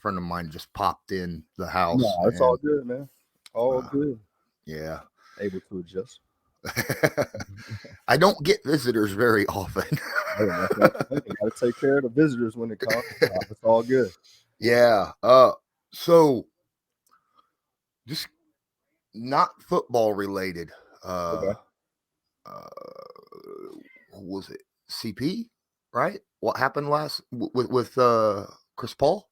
friend of mine just popped in the house, No, it's all and good, man. All uh, good. yeah. Able to adjust. I don't get visitors very often. Hey, that's what I'm saying. Got to take care of the visitors when it comes. It's all good. Yeah. So just not football related. Uh, Okay. uh, who was it? CP, right? What happened with Chris Paul?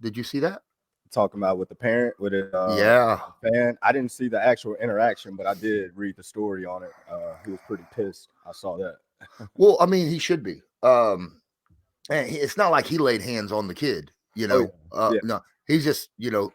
Did you see that? Talking about with the parent, with it, Yeah. fan. I didn't see the actual interaction, but I did read the story on it. He was pretty pissed. I saw that. Well, I mean, he should be. And it's not like he laid hands on the kid, Oh yeah, yeah. No, he's just,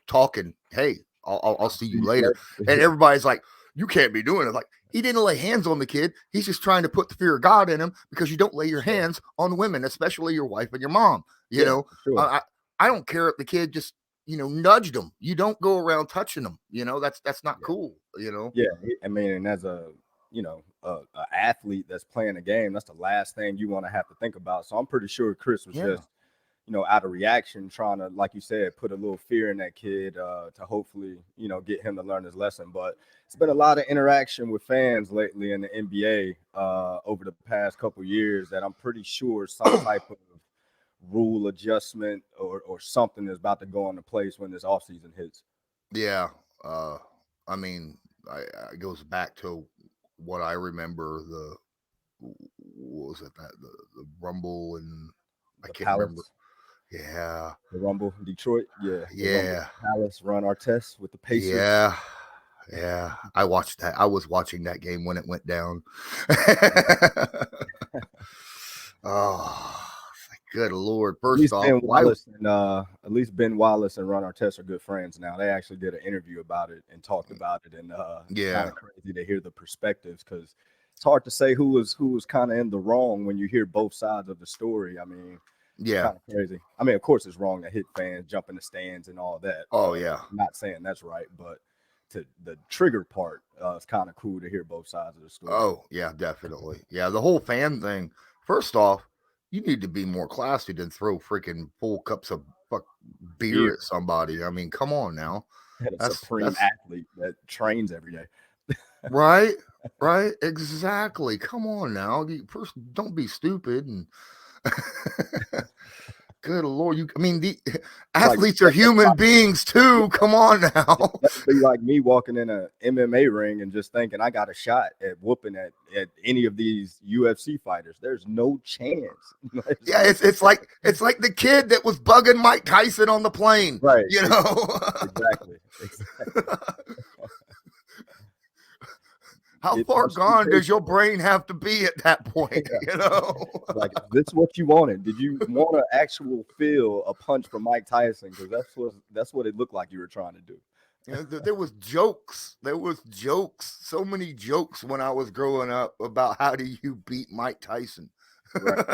talking. Hey, I'll see See you you later. And later. everybody's like, you can't be doing it. Like, he didn't lay hands on the kid. He's just trying to put the fear of God in him because you don't lay your Sure. hands on women, especially your wife and your mom. You Yeah, know, for sure. I don't care if the kid just, nudged him. You don't go around touching them. That's not Yeah. cool. Yeah, I mean, and as a athlete that's playing a game, that's the last thing you want to have to think about. So I'm pretty sure Chris was Yeah. just out of reaction, trying to, like you said, put a little fear in that kid to hopefully get him to learn his lesson. But it's been a lot of interaction with fans lately in the NBA over the past couple years that I'm pretty sure some type of rule adjustment or something is about to go into place when this offseason hits. Yeah. Uh, I mean, it goes back to what I remember what was it, that the Rumble, and I The can't remember. Palace. Yeah. The Rumble, Detroit, yeah, the Rumble, Yeah. Palace, Ron Artest with the Pacers. Yeah. Yeah. I watched that. I was watching that game when it went down. Oh, good Lord. At First least off, Ben why? Wallace and Ron Artest are good friends now. They actually did an interview about it and talked about it, and it's kind Yeah. of crazy to hear the perspectives because it's hard to say who was kind of in the wrong when you hear both sides of the story. I mean, it's Yeah. kind of crazy. I mean, of course, it's wrong to hit fans, jump in the stands, and all that. Oh, yeah. I'm not saying that's right, but to the trigger part, it's kind of cool to hear both sides of the story. Oh, yeah, definitely. Yeah, the whole fan thing. First off, you need to be more classy than throw freaking full cups of fuck beer Beer at somebody. I mean, come on now. and a supreme That's athlete that trains every day. right. Right? Exactly. Come on now. First, don't be stupid and good Lord, I mean, the It's like athletes are human beings too. Come on now. that would be like me walking in a MMA ring and just thinking I got a shot at whooping at any of these UFC fighters. There's no chance. There's Yeah, no it's like the kid that was bugging Mike Tyson on the plane, right. you know. Exactly. Exactly. How It far must be gone does your baseball. brain have to be at that point, Yeah. you know? Like, is this what you wanted? Did you want to actual feel a punch from Mike Tyson? Because that's what it looked like you were trying to do. There was jokes. There was jokes. So many jokes when I was growing up about how do you beat Mike Tyson. Right.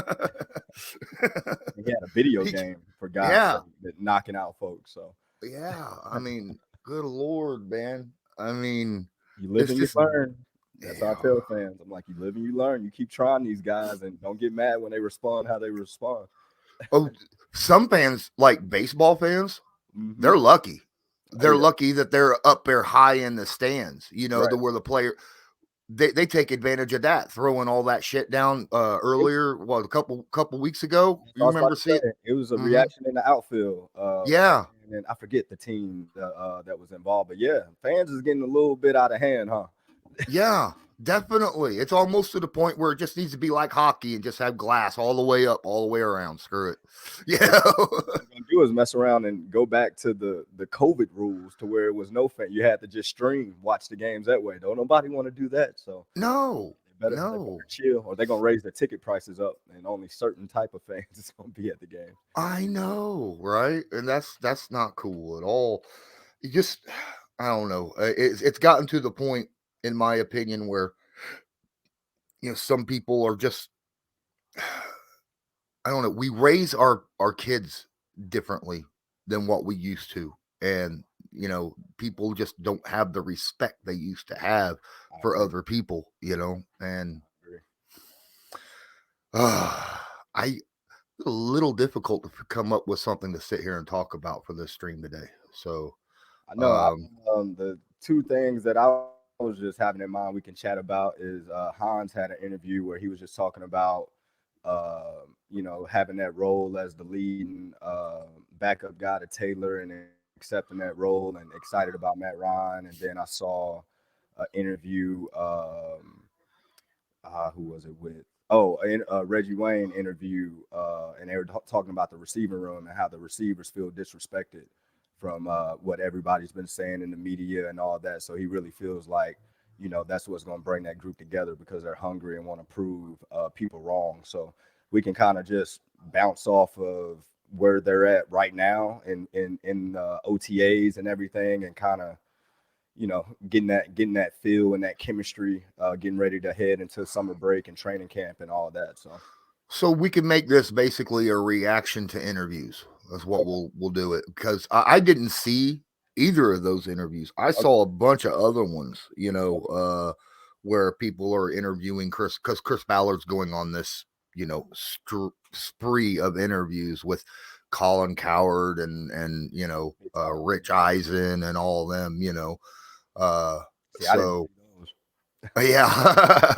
And he had a video He, game for God's yeah, sake that knocking out folks. So yeah. I mean, good Lord, man. I mean, you live it's and you just learn. That's how I yeah. tell fans. I'm like, you live and you learn. You keep trying these guys, and don't get mad when they respond how they respond. Oh, some fans, like baseball fans, Hmm. they're lucky. Oh They're yeah, lucky that they're up there high in the stands. right. The where the player they take advantage of that, throwing all that shit down It, earlier. What, a couple weeks ago? I You was about remember to say seeing? it was a Hmm. reaction in the outfield, Yeah, and I forget the team that was involved, but yeah, fans is getting a little bit out of hand, huh? yeah, definitely. It's almost to the point where it just needs to be like hockey and just have glass all the way up, all the way around. Screw it. What Yeah. they're gonna do is mess around and go back to the COVID rules to where it was no fan. You had to just stream, watch the games that way. Don't nobody want to do that, so No, they better no. chill, or they're gonna raise the ticket prices up, and only certain type of fans is gonna be at the game. I know, right? And that's not cool at all. You just, I don't know. It's gotten to the point, in my opinion, where some people are just, I don't know. We raise our kids differently than what we used to, and people just don't have the respect they used to have I for agree. other people. And I agree. uh, I a little difficult to come up with something to sit here and talk about for this stream today. So, I know. um, The two things that I was just having in mind we can chat about is Hans had an interview where he was just talking about, having that role as the leading backup guy to Taylor and accepting that role and excited about Matt Ryan. And then I saw an interview. Who was it with? Oh, Reggie Wayne interview, and they were talking about the receiving room and how the receivers feel disrespected from what everybody's been saying in the media and all that. So he really feels like, that's what's going to bring that group together because they're hungry and want to prove people wrong. So we can kind of just bounce off of where they're at right now in OTAs and everything, and kind of getting that feel and that chemistry, getting ready to head into summer break and training camp and all that. so we can make this basically a reaction to interviews. That's what Okay, we'll do it because I didn't see either of those interviews. I okay, saw a bunch of other ones, okay. where people are interviewing Chris because Chris Ballard's going on this, spree of interviews with Colin Coward and He talked to Rich Eisen and all of them, Uh, See, I didn't so see those. yeah.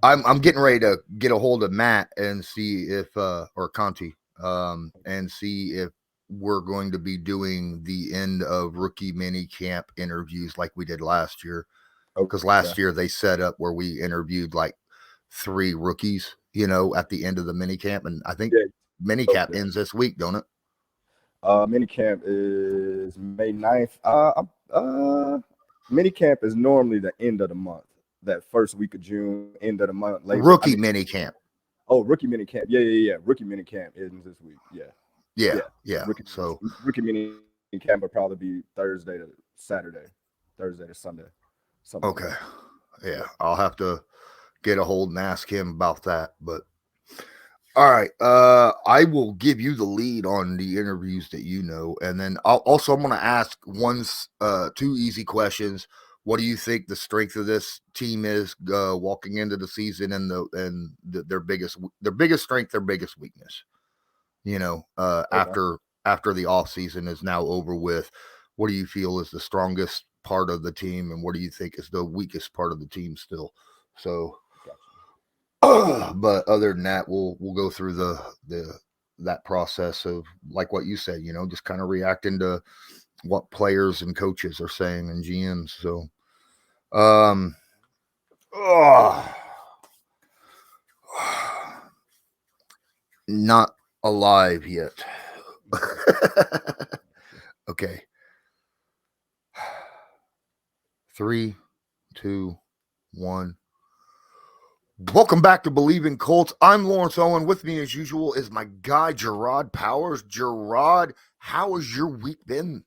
I'm getting ready to get a hold of Matt and see if or Conti and see if we're going to be doing the end of rookie mini camp interviews like we did last year. Because Okay. last year they set up where we interviewed like 3 rookies, at the end of the mini camp, and I think Yeah. mini Told camp me. ends this week, don't it? Mini camp is May 9th. Mini camp is normally the end of the month. That first week of June, end of the month, labor. I Rookie mean, mini camp. oh, rookie mini camp. Yeah. Rookie mini camp ends this week. Yeah. Yeah, Yeah. yeah. So Rookie mini camp would probably be Thursday to Saturday, Thursday to Sunday, something like okay, that. yeah, Yep. I'll have to get a hold and ask him about that. But all right, I will give you the lead on the interviews that and then I'm going to ask two easy questions. What do you think the strength of this team is walking into the season, and their biggest strength, their biggest weakness? Okay. After the off season is now over with, what do you feel is the strongest part of the team, and what do you think is the weakest part of the team still? So Gotcha. but other than that, we'll go through the that process of like what you said, just kind of reacting to what players and coaches are saying and GMs. So, um, oh, not alive yet. Gotcha. Gotcha. Okay, 3, 2, 1. Welcome back to Bleav in Colts. I'm Lawrence Owen. With me, as usual, is my guy Jerraud Powers. Jerraud, how has your week been?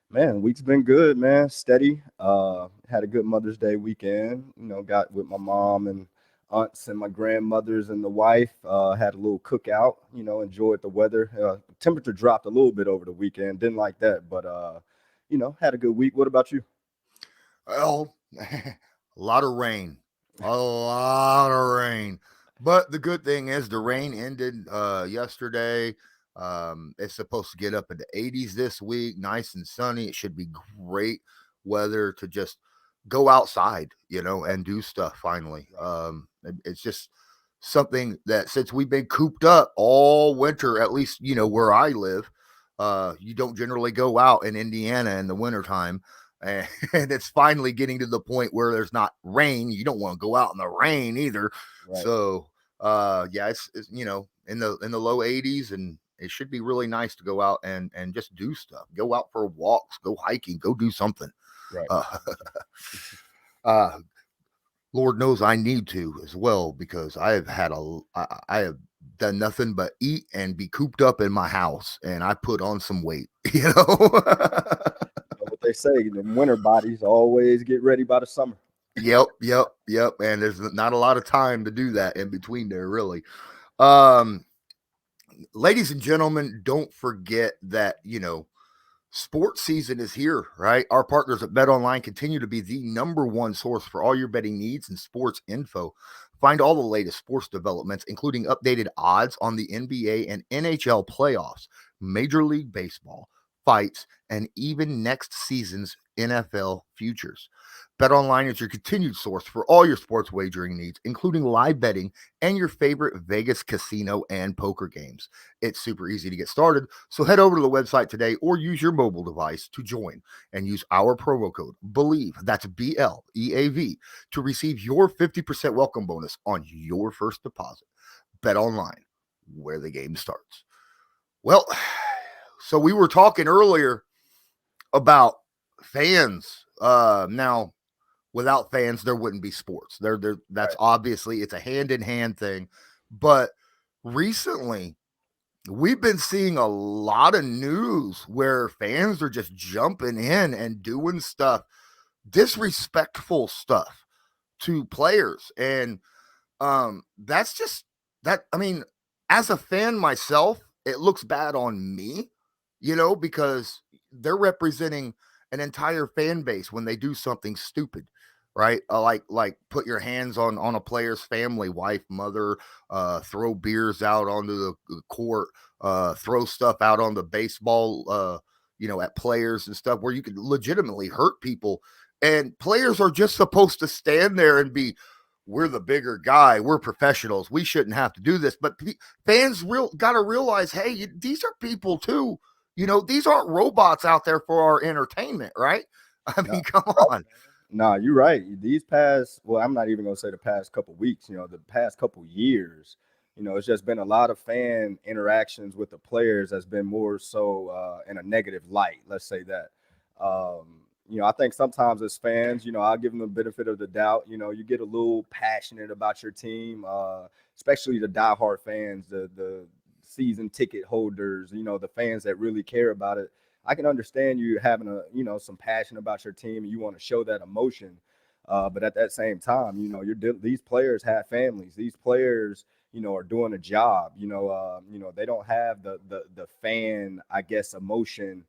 Man, week's been good, man. Steady. Had a good Mother's Day weekend. Got with my mom and aunts and my grandmothers and the wife. Had a little cookout. Enjoyed the weather. Temperature dropped a little bit over the weekend. Didn't like that, but had a good week. What about you? Well, a lot of rain. A lot of rain. But the good thing is the rain ended yesterday. It's supposed to get up in the 80s this week, nice and sunny. It should be great weather to just go outside, and do stuff finally. It's just something that since we've been cooped up all winter, at least, where I live, you don't generally go out in Indiana in the wintertime, and it's finally getting to the point where there's not rain. You don't want to go out in the rain either. Right. So yeah, it's in the low 80s, and it should be really nice to go out and just do stuff. Go out for walks, go hiking, go do something. Right. Uh, uh Lord knows I need to as well, because I have done nothing but eat and be cooped up in my house, and I put on some weight, You know what they say, the winter bodies always get ready by the summer. Yep. And there's not a lot of time to do that in between there, really. Um, Ladies and gentlemen, don't forget that, sports season is here, right? Our partners at Bet Online continue to be the number one source for all your betting needs and sports info. Find all the latest sports developments, including updated odds on the NBA and NHL playoffs, Major League Baseball, fights, and even next season's NFL futures. BetOnline is your continued source for all your sports wagering needs, including live betting and your favorite Vegas casino and poker games. It's super easy to get started, so head over to the website today or use your mobile device to join and use our promo code Bleav, that's BLEAV, to receive your 50% welcome bonus on your first deposit. Bet online, where the game starts. Well, so we were talking earlier about fans. Now, without fans, there wouldn't be sports. That's obviously it's a hand in hand thing. But recently, we've been seeing a lot of news where fans are just jumping in and doing stuff, disrespectful stuff to players. And that's just that. I mean, as a fan myself, it looks bad on me, because they're representing an entire fan base when they do something stupid, right? Like put your hands on a player's family, wife, mother, throw beers out onto the court, throw stuff out on the baseball, at players and stuff where you could legitimately hurt people. And players are just supposed to stand there and be, we're the bigger guy. We're professionals. We shouldn't have to do this. But fans got to realize, hey, these are people too. These aren't robots out there for our entertainment, right? I mean, come on. Nah, you're right. These past, well, I'm not even gonna say the past couple weeks. The past couple years. It's just been a lot of fan interactions with the players that's been more so in a negative light. Let's say that. I think sometimes as fans, I'll give them the benefit of the doubt. You get a little passionate about your team, especially the diehard fans, the season ticket holders, the fans that really care about it. I can understand you having some passion about your team and you want to show that emotion. But at that same time, these players have families. These players, are doing a job. They don't have the fan, I guess, emotion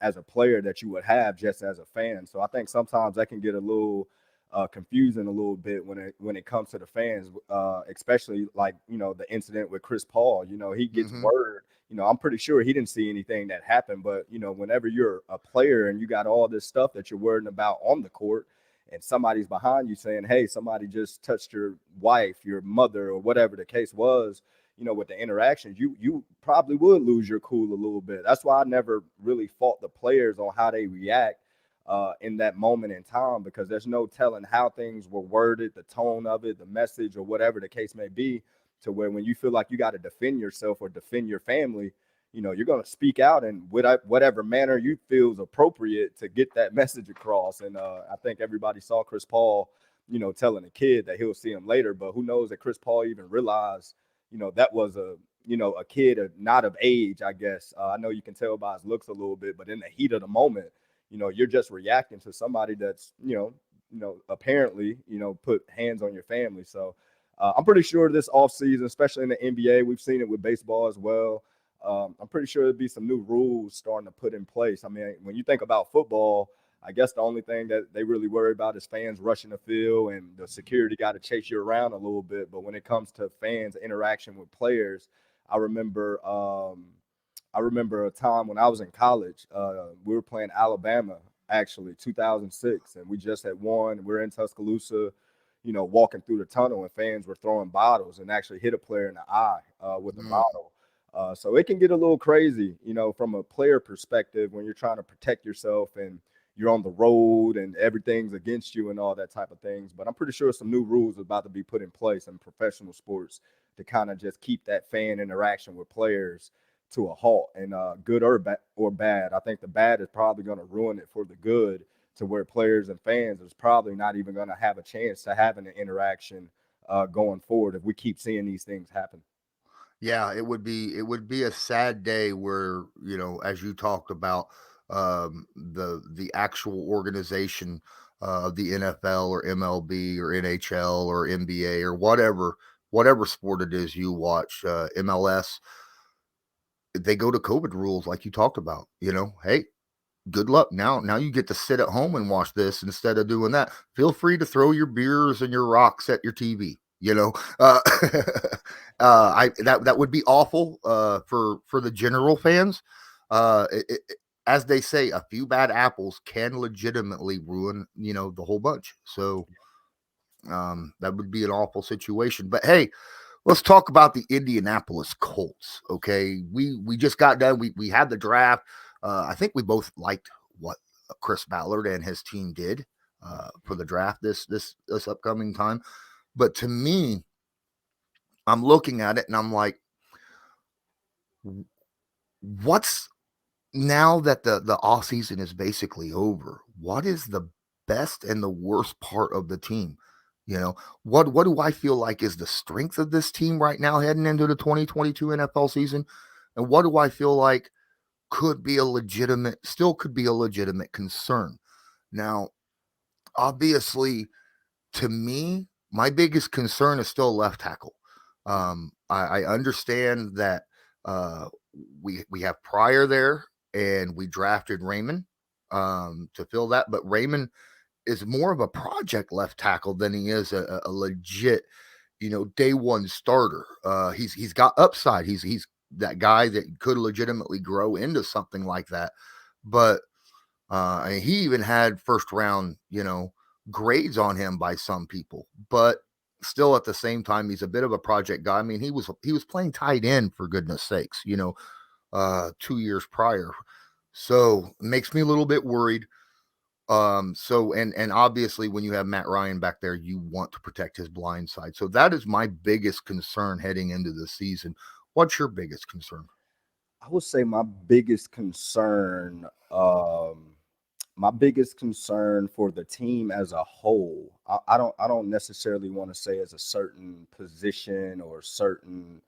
as a player that you would have just as a fan. So I think sometimes that can get a little confusing a little bit when it comes to the fans, especially like the incident with Chris Paul. He gets word. I'm pretty sure he didn't see anything that happened, but whenever you're a player and you got all this stuff that you're worrying about on the court, and somebody's behind you saying, "Hey, somebody just touched your wife, your mother, or whatever the case was," with the interactions, you probably would lose your cool a little bit. That's why I never really fought the players on how they react in that moment in time, because there's no telling how things were worded, the tone of it, the message, or whatever the case may be, to where when you feel like you got to defend yourself or defend your family, you're going to speak out in whatever manner you feel is appropriate to get that message across. And I think everybody saw Chris Paul, telling a kid that he'll see him later, but who knows that Chris Paul even realized, that was a kid not of age, I guess. I know you can tell by his looks a little bit, but in the heat of the moment, you're just reacting to somebody that's, apparently, put hands on your family. So I'm pretty sure this offseason, especially in the NBA, we've seen it with baseball as well. I'm pretty sure there'll be some new rules starting to put in place. I mean, when you think about football, I guess the only thing that they really worry about is fans rushing the field and the security got to chase you around a little bit. But when it comes to fans' interaction with players, I remember a time when I was in college. We were playing Alabama, actually, 2006, and we just had won. We're in Tuscaloosa, walking through the tunnel, and fans were throwing bottles and actually hit a player in the eye with a bottle. So it can get a little crazy, from a player perspective when you're trying to protect yourself and you're on the road and everything's against you and all that type of things. But I'm pretty sure some new rules are about to be put in place in professional sports to kind of just keep that fan interaction with players to a halt. And good or bad, I think the bad is probably going to ruin it for the good, to where players and fans is probably not even going to have a chance to having an interaction going forward if we keep seeing these things happen. Yeah, it would be a sad day where, as you talked about, the actual organization of the NFL or MLB or NHL or NBA or whatever sport it is you watch, MLS, they go to COVID rules like you talked about. Hey, good luck. Now you get to sit at home and watch this instead of doing that. Feel free to throw your beers and your rocks at your TV. Uh, I that would be awful for the general fans. As they say, a few bad apples can legitimately ruin the whole bunch. So that would be an awful situation. But hey, let's talk about the Indianapolis Colts. Okay, we just got done. We had the draft. I think we both liked what Chris Ballard and his team did for the draft this upcoming time. But to me, I'm looking at it and I'm like, what's now that the off season is basically over? What is the best and the worst part of the team? What do I feel like is the strength of this team right now heading into the 2022 NFL season? And what do I feel like still could be a legitimate concern? Now, obviously, to me, my biggest concern is still left tackle. I understand that uh, we have Pryor there, and we drafted Raimann to fill that, but Raimann is more of a project left tackle than he is a legit, day one starter. He's got upside. He's that guy that could legitimately grow into something like that. But and he even had first round, grades on him by some people. But still, at the same time, he's a bit of a project guy. I mean, he was playing tight end for goodness sakes, 2 years prior. So it makes me a little bit worried. So and obviously when you have Matt Ryan back there, you want to protect his blind side. So that is my biggest concern heading into the season. What's your biggest concern? I would say my biggest concern for the team as a whole. I don't necessarily want to say as a certain position or certain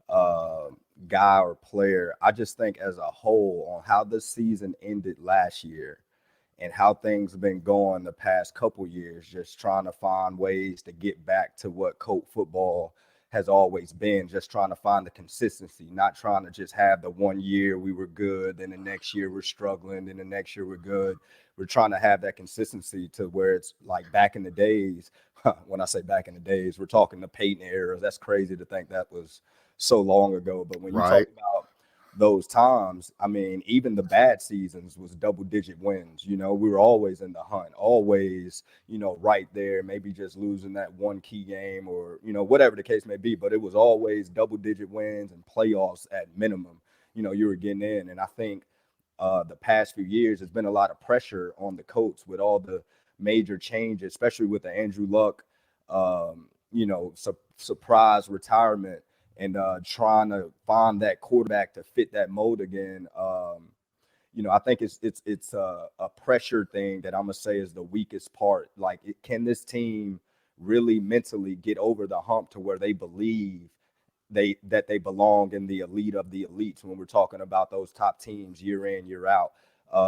uh, guy or player. I just think as a whole on how the season ended last year and how things have been going the past couple years, just trying to find ways to get back to what Colt football has always been, just trying to find the consistency, not trying to just have the 1 year we were good, then the next year we're struggling, then the next year we're good. We're trying to have that consistency to where it's like back in the days. When I say back in the days, we're talking the Peyton era. That's crazy to think that was so long ago. But when you talk Right, about those times, I mean, even the bad seasons was double digit wins. We were always in the hunt, always, right there, maybe just losing that one key game or, whatever the case may be. But it was always double digit wins and playoffs at minimum. You were getting in. And I think the past few years, there's been a lot of pressure on the Colts with all the major changes, especially with the Andrew Luck, surprise retirement and trying to find that quarterback to fit that mold again. I think it's a pressure thing that I'm gonna say is the weakest part. Like, can this team really mentally get over the hump to where they Bleav they belong in the elite of the elites when we're talking about those top teams year in, year out.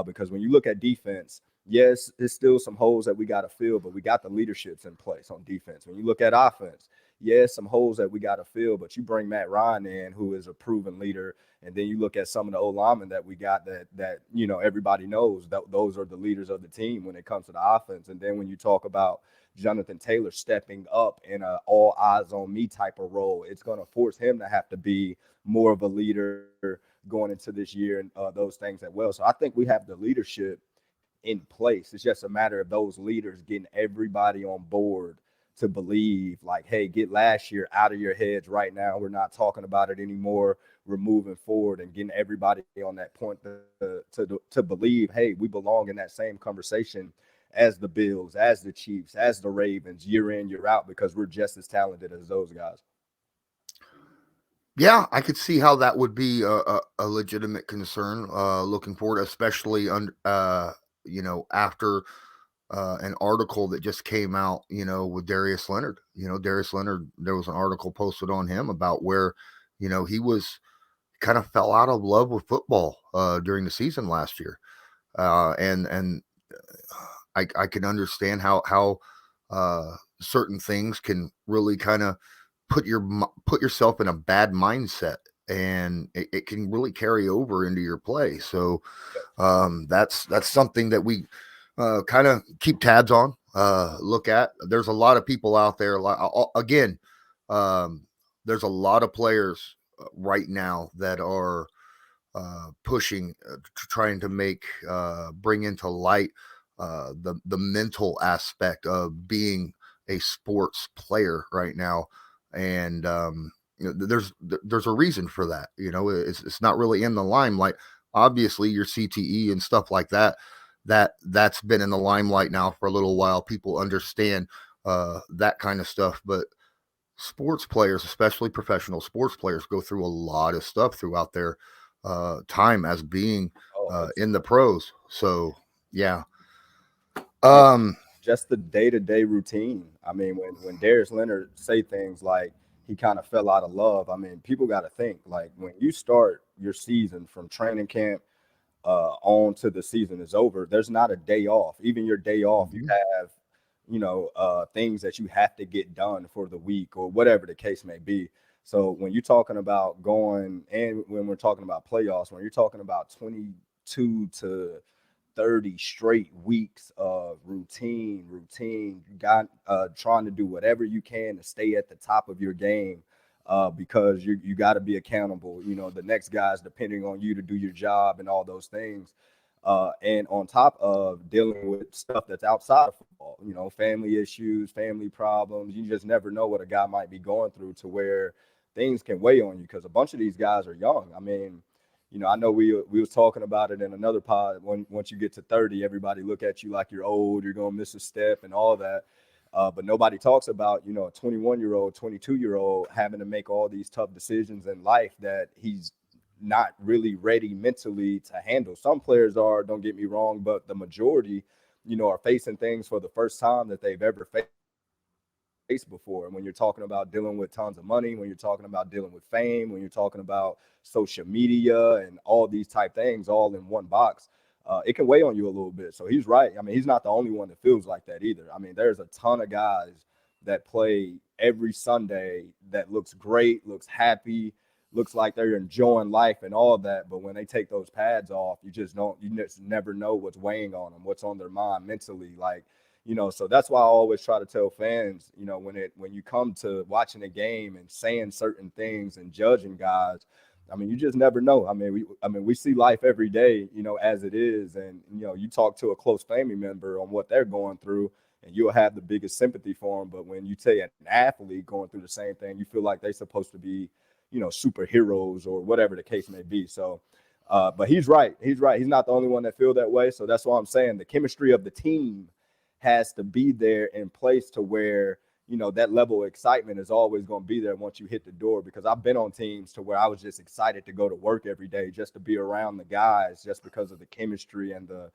Because when you look at defense, yes, there's still some holes that we got to fill, but we got the leaderships in place on defense. When you look at offense, yes, some holes that we got to fill, but you bring Matt Ryan in, who is a proven leader, and then you look at some of the O-linemen that we got that everybody knows that those are the leaders of the team when it comes to the offense. And then when you talk about Jonathan Taylor stepping up in a all eyes on me type of role, it's going to force him to have to be more of a leader going into this year and those things as well. So I think we have the leadership in place. It's just a matter of those leaders getting everybody on board to Bleav, like, hey, get last year out of your heads right now. We're not talking about it anymore. We're moving forward and getting everybody on that point to Bleav, hey, we belong in that same conversation as the Bills, as the Chiefs, as the Ravens, year in, year out, because we're just as talented as those guys. yeah, I could see how that would be a legitimate concern looking forward, especially after an article that just came out, with Darius Leonard. Darius Leonard, there was an article posted on him about where, he was kind of fell out of love with football during the season last year. And I can understand how certain things can really kind of put yourself in a bad mindset and it can really carry over into your play. So Yep. that's something that we kind of keep tabs on, look at. There's a lot of people out there, like, again, um, there's a lot of players right now that are pushing, trying to bring into light the mental aspect of being a sports player right now, and there's a reason for that. It's not really in the limelight. Obviously, your CTE and stuff like that, that's been in the limelight now for a little while. People understand that kind of stuff, but sports players, especially professional sports players, go through a lot of stuff throughout their time as being Oh, in the absolutely. pros. So yeah. And Um, just the day-to-day routine. I mean, when Darius Leonard say things like he kind of fell out of love, I mean, people got to think like when you start your season from training camp on to the season is over, there's not a day off. Even your day off, you have, things that you have to get done for the week or whatever the case may be. So when you're talking about going, and when we're talking about playoffs, when you're talking about 22 to 30 straight weeks of routine, got trying to do whatever you can to stay at the top of your game, because you got to be accountable. The next guy's depending on you to do your job and all those things. And on top of dealing with stuff that's outside of football, family issues, family problems, you just never know what a guy might be going through to where things can weigh on you because a bunch of these guys are young. I mean, I know we was talking about it in another pod. Once you get to 30, everybody look at you like you're old, you're gonna miss a step and all that. But nobody talks about, a 21-year-old, 22-year-old having to make all these tough decisions in life that he's not really ready mentally to handle. Some players are, don't get me wrong, but the majority, are facing things for the first time that they've ever faced before. And when you're talking about dealing with tons of money, when you're talking about dealing with fame, when you're talking about social media and all these type things all in one box, it can weigh on you a little bit. So he's right. I mean, he's not the only one that feels like that either. I mean, there's a ton of guys that play every Sunday that looks great, looks happy, looks like they're enjoying life and all that. But when they take those pads off, you just never know what's weighing on them, what's on their mind mentally. Like, so that's why I always try to tell fans, when you come to watching a game and saying certain things and judging guys, I mean, you just never know. I mean, we see life every day, as it is, and you talk to a close family member on what they're going through, and you'll have the biggest sympathy for them. But when you say an athlete going through the same thing, you feel like they're supposed to be, superheroes or whatever the case may be. So, but he's right. He's right. He's not the only one that feel that way. So that's why I'm saying the chemistry of the team has to be there in place to where that level of excitement is always going to be there once you hit the door. Because I've been on teams to where I was just excited to go to work every day just to be around the guys, just because of the chemistry and the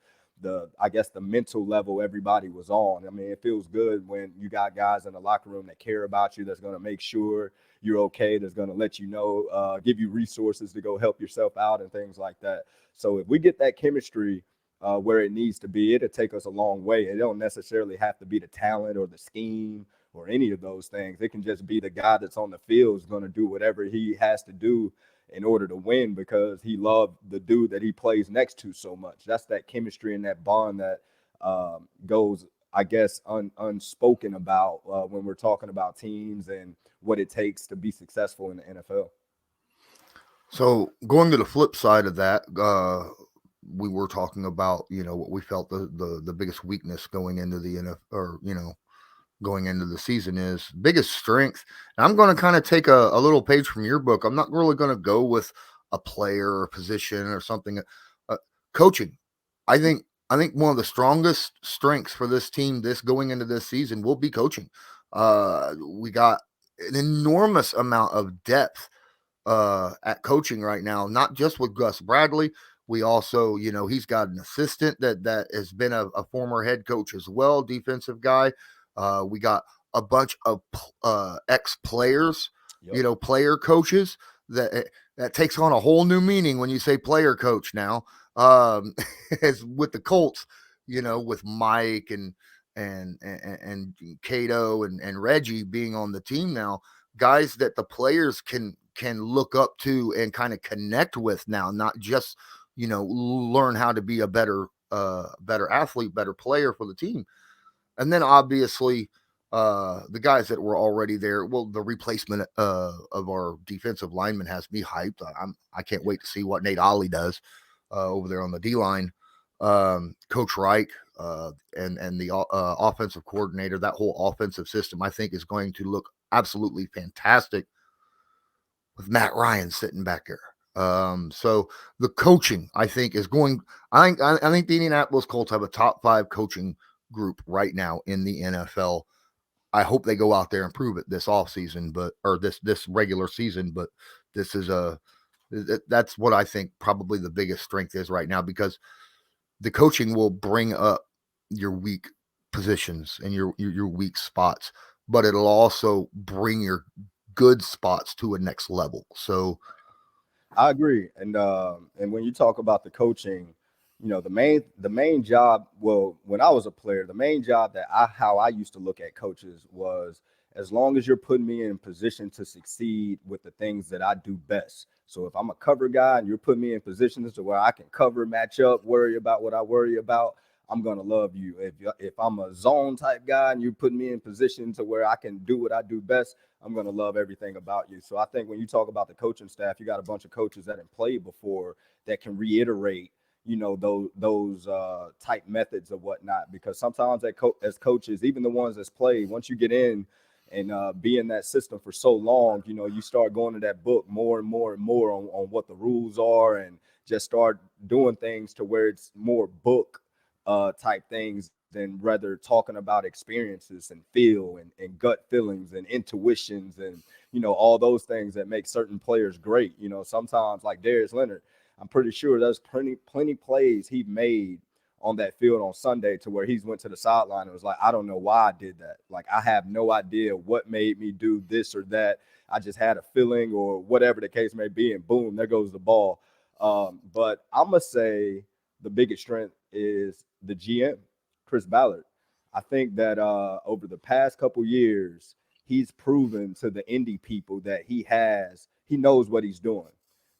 I guess the mental level everybody was on. I mean, it feels good when you got guys in the locker room that care about you, that's going to make sure you're okay, that's going to let you know, give you resources to go help yourself out and things like that. So if we get that chemistry where it needs to be, it'll take us a long way. It don't necessarily have to be the talent or the scheme or any of those things. It can just be the guy that's on the field is going to do whatever he has to do in order to win because he loved the dude that he plays next to so much. That's that chemistry and that bond that goes, I guess, unspoken about when we're talking about teams and what it takes to be successful in the NFL. so going to the flip side of that, we were talking about what we felt the biggest weakness going into the NFL, or going into the season is biggest strength. And I'm going to kind of take a little page from your book. I'm not really going to go with a player or a position or something. Uh, Coaching. I think one of the strongest strengths for this team this going into this season will be coaching. We got an enormous amount of depth at coaching right now, not just with Gus Bradley. We also, he's got an assistant that has been a former head coach as well, defensive guy. We got a bunch of ex players, Yep. player coaches that takes on a whole new meaning when you say player coach now. As with the Colts, with Mike and Cato and Reggie being on the team now, guys that the players can look up to and kind of connect with now, not just learn how to be a better athlete, better player for the team. And then obviously the guys that were already there. Well, the replacement of our defensive lineman has me hyped. I can't wait to see what Nate Ollie does over there on the D line. Coach Reich and the offensive coordinator, that whole offensive system, I think is going to look absolutely fantastic with Matt Ryan sitting back there. So the coaching, I think, is going. I think the Indianapolis Colts have a top 5 coaching group right now in the NFL. I hope they go out there and prove it this offseason, or this regular season. But this is that's what I think probably the biggest strength is right now, because the coaching will bring up your weak positions and your weak spots, but it'll also bring your good spots to a next level. So I agree. And when you talk about the coaching, the main job, well, when I was a player, the main job that how I used to look at coaches was, as long as you're putting me in position to succeed with the things that I do best. So if I'm a cover guy and you're putting me in positions to where I can cover, match up, worry about what I worry about, I'm gonna love you. If I'm a zone type guy and you're putting me in position to where I can do what I do best, I'm going to love everything about you. So I think when you talk about the coaching staff, you got a bunch of coaches that have played before that can reiterate, those type methods or whatnot. Because sometimes as coaches, even the ones that's played, once you get in and be in that system for so long, you start going to that book more and more and more on what the rules are, and just start doing things to where it's more book type things than rather talking about experiences and feel and gut feelings and intuitions and all those things that make certain players great. Sometimes, like Darius Leonard, I'm pretty sure there's plenty plays he made on that field on Sunday to where he's went to the sideline and was like, I don't know why I did that. Like, I have no idea what made me do this or that. I just had a feeling or whatever the case may be, and boom, there goes the ball. But I'm gonna say the biggest strength is the GM, Chris Ballard. I think that over the past couple years, he's proven to the indie people that he knows what he's doing.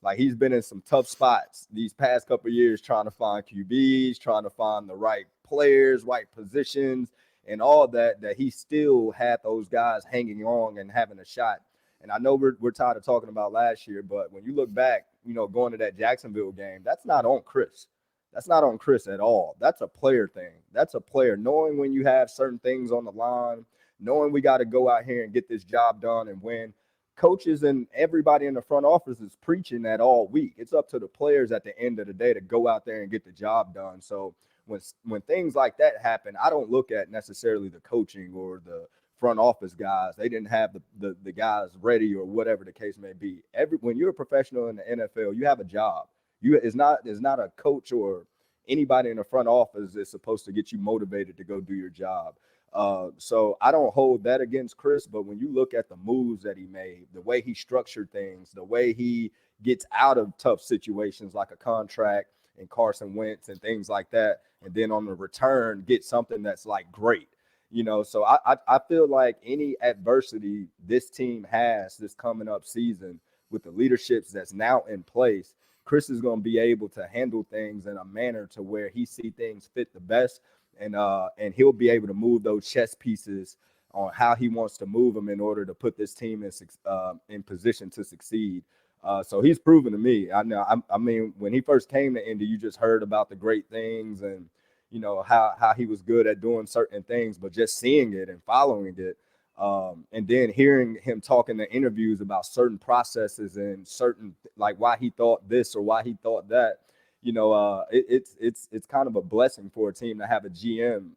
Like, he's been in some tough spots these past couple years trying to find QBs, trying to find the right players, right positions, and all that he still had those guys hanging on and having a shot. And I know we're tired of talking about last year, but when you look back, going to that Jacksonville game, that's not on Chris. That's not on Chris at all. That's a player thing. That's a player knowing when you have certain things on the line, knowing we got to go out here and get this job done and win. Coaches and everybody in the front office is preaching that all week. It's up to the players at the end of the day to go out there and get the job done. So when things like that happen, I don't look at necessarily the coaching or the front office guys. They didn't have the guys ready or whatever the case may be. When you're a professional in the NFL, you have a job. It's not a coach or anybody in the front office is supposed to get you motivated to go do your job. So I don't hold that against Chris, but when you look at the moves that he made, the way he structured things, the way he gets out of tough situations like a contract and Carson Wentz and things like that, and then on the return get something that's like great. So I feel like any adversity this team has this coming up season with the leaderships that's now in place, Chris is going to be able to handle things in a manner to where he see things fit the best, and he'll be able to move those chess pieces on how he wants to move them in order to put this team in position to succeed. So he's proven to me. I mean, when he first came to Indy, you just heard about the great things and how he was good at doing certain things, but just seeing it and following it. And then hearing him talk in the interviews about certain processes and certain, like, why he thought this or why he thought that, it's kind of a blessing for a team to have a GM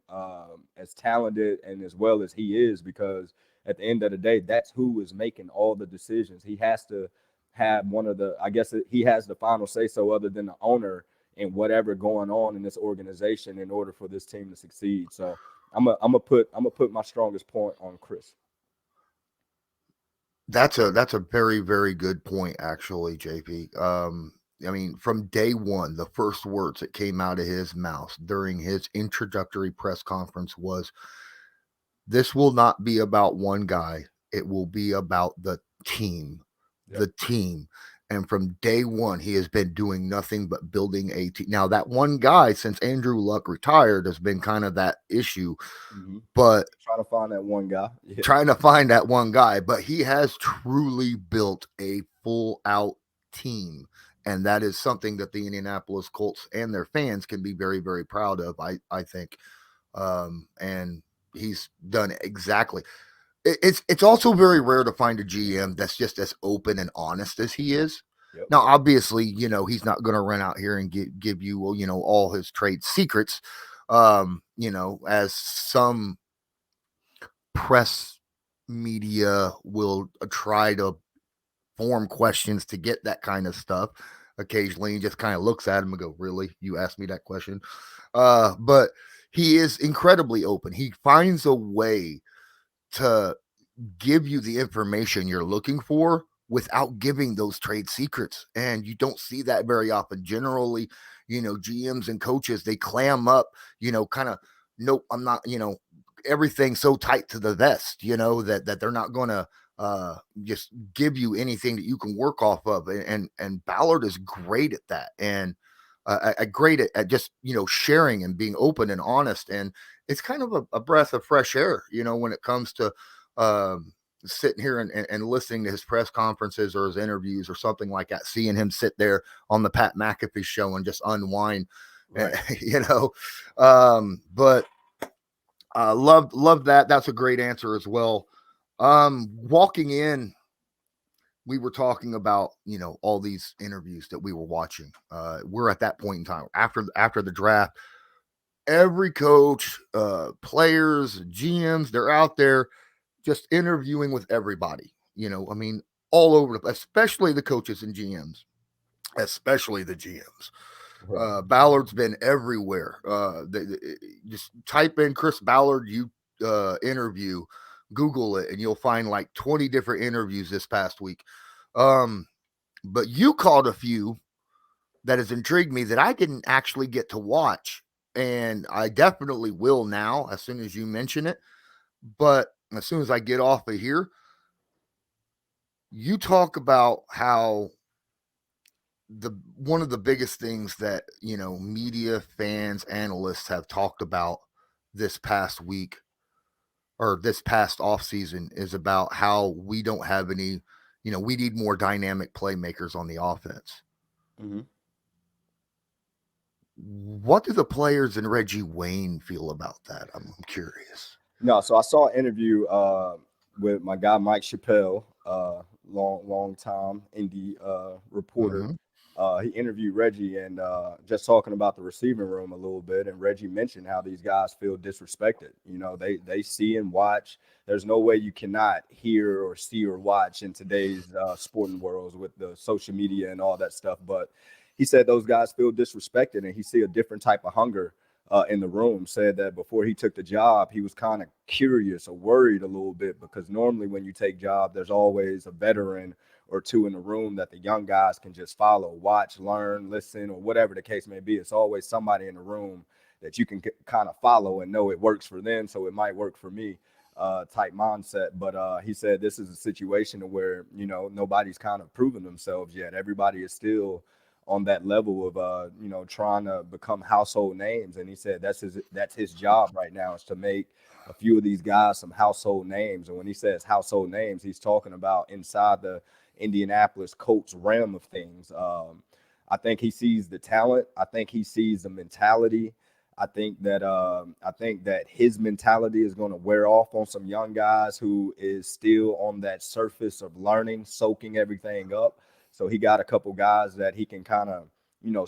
as talented and as well as he is, because at the end of the day, that's who is making all the decisions. He has to have he has the final say so, other than the owner, and whatever going on in this organization in order for this team to succeed. So I'm gonna put my strongest point on Chris. that's a very, very good point, actually, JP. I mean, from day one, the first words that came out of his mouth during his introductory press conference was, "This will not be about one guy. It will be about the team." Yep. the team. And from day one, he has been doing nothing but building a team. Now, that one guy, since Andrew Luck retired, has been kind of that issue. Mm-hmm. But Trying to find that one guy. Yeah. trying to find that one guy, but he has truly built a full out team. And that is something that the Indianapolis Colts and their fans can be very, very proud of, I think. And he's done exactly. It's also very rare to find a GM that's just as open and honest as he is. Yep. Now, obviously, he's not going to run out here and give you, all his trade secrets. As some press media will try to form questions to get that kind of stuff. Occasionally, he just kind of looks at him and go, "Really? You asked me that question?" But he is incredibly open. He finds a way to give you the information you're looking for without giving those trade secrets. And you don't see that very often. Generally, GMs and coaches, they clam up, kind of, nope, I'm not, everything so tight to the vest, that they're not going to just give you anything that you can work off of. And Ballard is great at that. And great at just, sharing and being open and honest. And it's kind of a breath of fresh air, when it comes to, sitting here and listening to his press conferences or his interviews or something like that, seeing him sit there on the Pat McAfee show and just unwind, Right. But love that. That's a great answer as well. Walking in, we were talking about, all these interviews that we were watching. We're at that point in time after the draft. Every coach, players, GMs, they're out there just interviewing with everybody. I mean, all over the place, especially the coaches and GMs, especially the GMs. Right. Ballard's been everywhere. Just type in Chris Ballard, interview, Google it, and you'll find like 20 different interviews this past week. But you called a few that has intrigued me that I didn't actually get to watch. And I definitely will now as soon as you mention it. But as soon as I get off of here, you talk about how the one of the biggest things that media, fans, analysts have talked about this past week or this past off season is about how we don't have any, we need more dynamic playmakers on the offense. Mm-hmm. What do the players and Reggie Wayne feel about that? I'm curious. No, so I saw an interview with my guy Mike Chappelle, long time indie reporter. Mm-hmm. He interviewed Reggie and just talking about the receiving room a little bit. And Reggie mentioned how these guys feel disrespected. They see and watch. There's no way you cannot hear or see or watch in today's sporting worlds with the social media and all that stuff. But he said those guys feel disrespected, and he see a different type of hunger in the room. Said that before he took the job, he was kind of curious or worried a little bit because normally when you take job, there's always a veteran or two in the room that the young guys can just follow, watch, learn, listen, or whatever the case may be. It's always somebody in the room that you can kind of follow and know it works for them, so it might work for me. Type mindset. But he said this is a situation where nobody's kind of proven themselves yet. Everybody is still on that level of trying to become household names. And he said that's his job right now, is to make a few of these guys some household names. And when he says household names, he's talking about inside the Indianapolis Colts realm of things. I think he sees the talent. I think he sees the mentality. I think that his mentality is going to wear off on some young guys who is still on that surface of learning, soaking everything up. So he got a couple guys that he can kind of,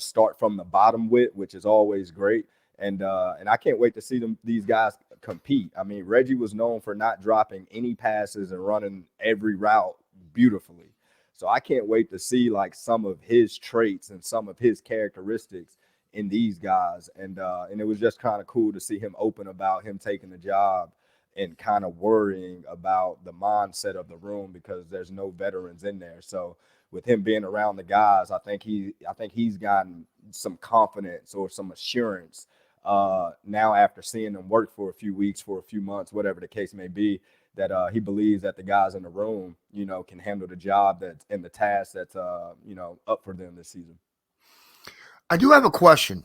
start from the bottom with, which is always great. And I can't wait to see these guys compete. I mean, Reggie was known for not dropping any passes and running every route beautifully. So I can't wait to see like some of his traits and some of his characteristics in these guys. And it was just kind of cool to see him open about him taking the job and kind of worrying about the mindset of the room because there's no veterans in there. So with him being around the guys, I think he's gotten some confidence or some assurance now after seeing them work for a few weeks, for a few months, whatever the case may be, that he believes that the guys in the room, can handle the job that's and the task that's up for them this season. I do have a question.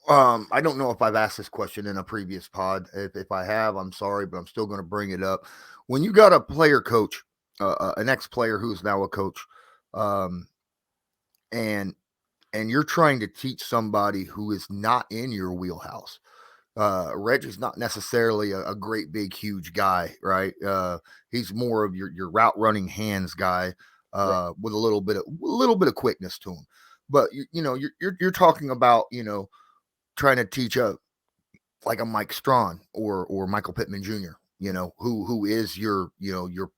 I don't know if I've asked this question in a previous pod. If I have, I'm sorry, but I'm still going to bring it up. When you got a player coach, an ex-player who's now a coach, um, and you're trying to teach somebody who is not in your wheelhouse. Reggie's not necessarily a great, big, huge guy, right? He's more of your route running hands guy, Right. with a little bit of quickness to him. But you're talking about trying to teach like a Mike Strawn or Michael Pittman Jr., who is your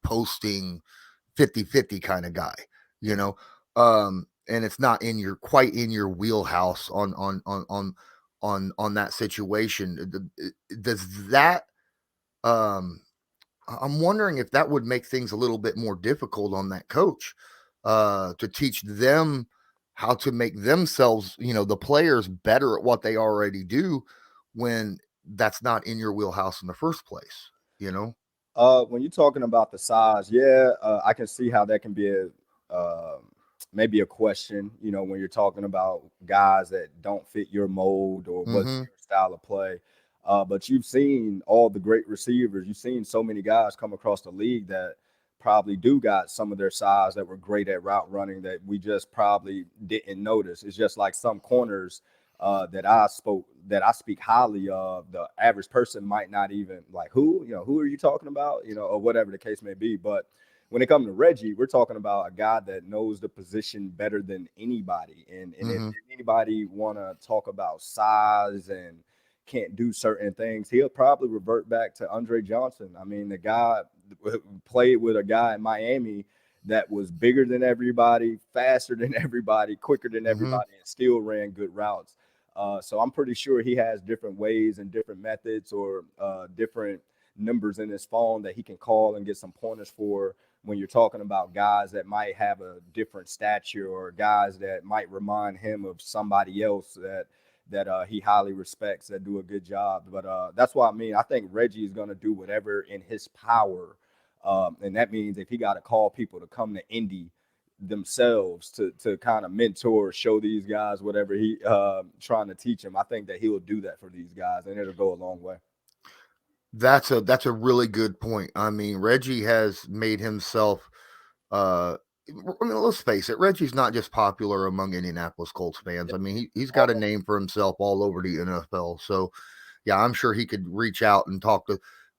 posting 50-50 kind of guy, you know. And it's not quite in your wheelhouse on that situation. Does that I'm wondering if that would make things a little bit more difficult on that coach, to teach them how to make themselves, the players better at what they already do when that's not in your wheelhouse in the first place, you know? When you're talking about the size, yeah, I can see how that can be maybe a question. When you're talking about guys that don't fit your mold or what's Mm-hmm. your style of play. But you've seen all the great receivers. You've seen so many guys come across the league that probably do got some of their size that were great at route running that we just probably didn't notice. It's just like some corners that I speak highly of. The average person might not even like who are you talking about, or whatever the case may be. But when it comes to Reggie, we're talking about a guy that knows the position better than anybody. And if Mm-hmm. anybody want to talk about size and can't do certain things, he'll probably revert back to Andre Johnson. I mean, the guy played with a guy in Miami that was bigger than everybody, faster than everybody, quicker than Mm-hmm. everybody, and still ran good routes. So I'm pretty sure he has different ways and different methods or different numbers in his phone that he can call and get some pointers for when you're talking about guys that might have a different stature or guys that might remind him of somebody else that he highly respects that do a good job. But that's what I mean. I think Reggie is going to do whatever in his power. And that means if he got to call people to come to Indy themselves to kind of mentor, show these guys whatever he trying to teach them, I think that he will do that for these guys, and it'll go a long way. That's a really good point. I mean, Reggie has made himself. Uh, I mean, let's face it. Reggie's not just popular among Indianapolis Colts fans. I mean, he's got a name for himself all over the NFL. So, yeah, I'm sure he could reach out and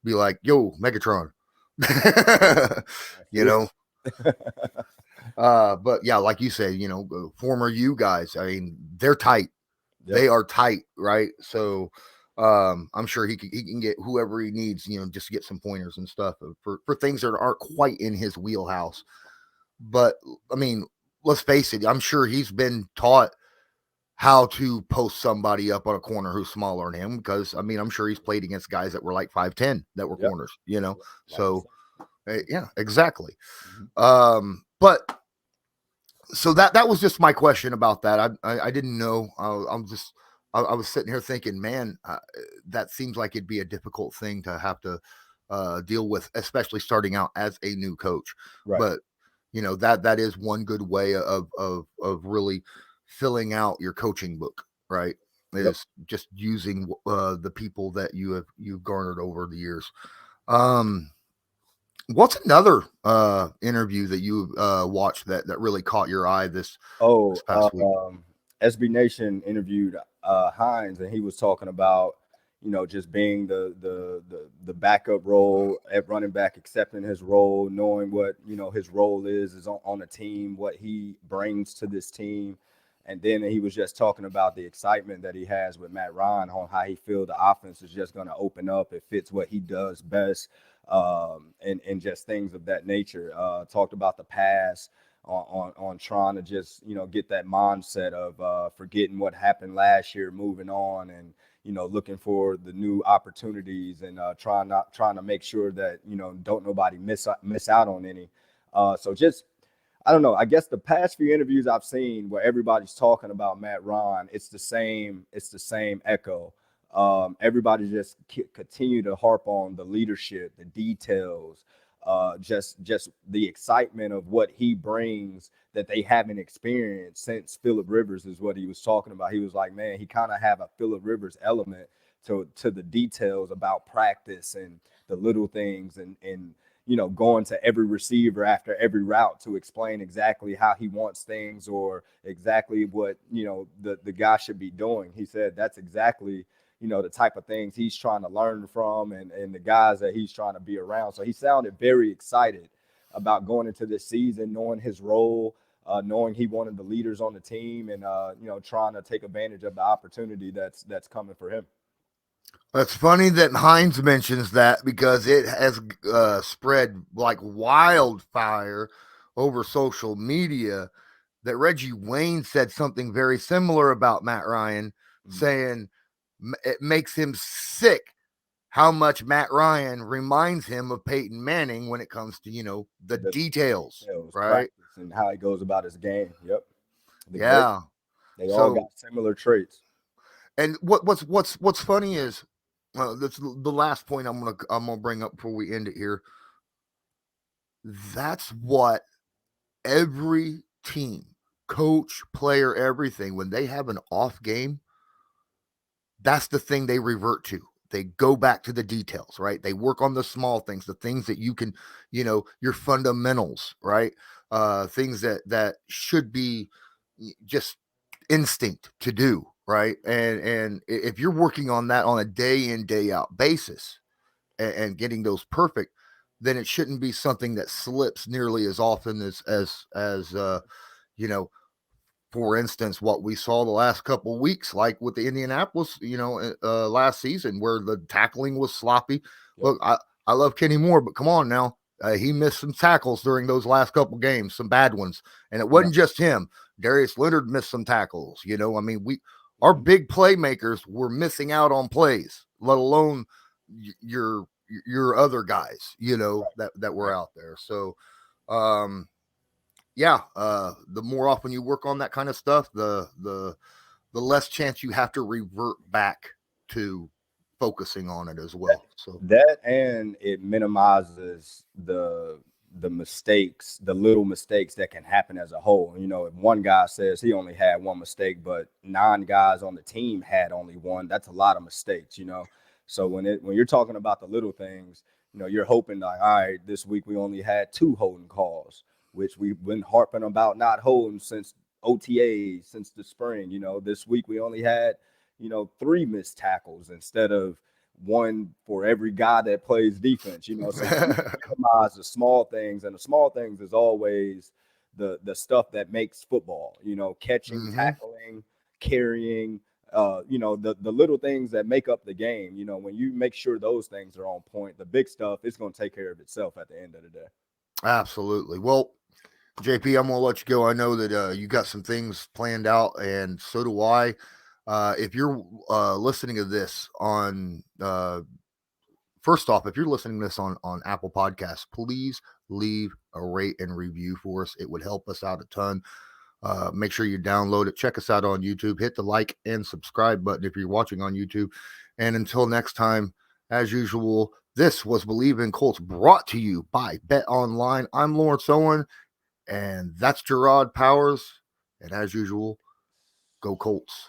be like, "Yo, Megatron," you Absolutely. know. But yeah, like you said, former you guys. I mean, they're tight. Yep. They are tight, right? So, I'm sure he can get whoever he needs, just to get some pointers and stuff for things that aren't quite in his wheelhouse. But I mean, let's face it, I'm sure he's been taught how to post somebody up on a corner who's smaller than him because I mean, I'm sure he's played against guys that were like 5'10 that were Yep. corners. Yep. Like you So, said. yeah, exactly. Mhm. But so that was just my question about that. I didn't know. I was sitting here thinking, man, that seems like it'd be a difficult thing to have to deal with, especially starting out as a new coach. Right. But that is one good way of really filling out your coaching book, right? Yep. Is just using the people that you've garnered over the years. Um, what's another interview that you watched that really caught your eye this Oh, past week? SB Nation interviewed Hines, and he was talking about just being the backup role at running back, accepting his role, knowing what his role is on a team, what he brings to this team, and then he was just talking about the excitement that he has with Matt Ryan on how he feels the offense is just going to open up. It fits what he does best, and just things of that nature. Talked about the pass on trying to just get that mindset of forgetting what happened last year, moving on, and looking for the new opportunities and trying to make sure that don't nobody miss out on any. So just I don't know. I guess the past few interviews I've seen where everybody's talking about Matt Ryan, it's the same. It's the same echo. Everybody just continue to harp on the leadership, the details, just the excitement of what he brings that they haven't experienced since Phillip Rivers is what he was talking about. He was like, man, he kind of have a Phillip Rivers element to the details about practice and the little things and going to every receiver after every route to explain exactly how he wants things or exactly what the guy should be doing. He said that's exactly the type of things he's trying to learn from and the guys that he's trying to be around. So he sounded very excited about going into this season, knowing his role, knowing he wanted the leaders on the team, and trying to take advantage of the opportunity that's coming for him. It's funny that Hines mentions that because it has spread like wildfire over social media that Reggie Wayne said something very similar about Matt Ryan, saying it makes him sick how much Matt Ryan reminds him of Peyton Manning when it comes to, the details, right? And how he goes about his game. Yep. Yeah. They all got similar traits. And what's funny is that's the last point I'm gonna bring up before we end it here. That's what every team, coach, player, everything, when they have an off game, that's the thing they revert to. They go back to the details, right? They work on the small things, the things that you can, your fundamentals, right? Things that should be just instinct to do, right? And if you're working on that on a day in, day out basis and getting those perfect, then it shouldn't be something that slips nearly as often as for instance, what we saw the last couple of weeks, like with the Indianapolis, last season, where the tackling was sloppy. Yep. Look, I love Kenny Moore, but come on now. He missed some tackles during those last couple games, some bad ones. And it wasn't just him. Darius Leonard missed some tackles. Our big playmakers were missing out on plays, let alone your other guys, that were out there. So, the more often you work on that kind of stuff, the less chance you have to revert back to focusing on it as well. So that, and it minimizes the mistakes, the little mistakes that can happen as a whole. If one guy says he only had one mistake, but 9 guys on the team had only one, that's a lot of mistakes. So when you're talking about the little things, you're hoping like, all right, this week we only had 2 holding calls, which we've been harping about not holding since OTA, since the spring. This week we only had 3 missed tackles instead of 1 for every guy that plays defense. So you minimize the small things, and the small things is always the stuff that makes football. Catching, tackling, carrying. The little things that make up the game. When you make sure those things are on point, the big stuff is going to take care of itself at the end of the day. Absolutely. Well, JP, I'm going to let you go. I know that you got some things planned out, and so do I. If you're listening to this on, first off, if you're listening to this on Apple Podcasts, please leave a rate and review for us. It would help us out a ton. Make sure you download it. Check us out on YouTube. Hit the like and subscribe button if you're watching on YouTube. And until next time, as usual, this was Bleav in Colts, brought to you by Bet Online. I'm Lawrence Owen, and that's Jerraud Powers. And as usual, go Colts.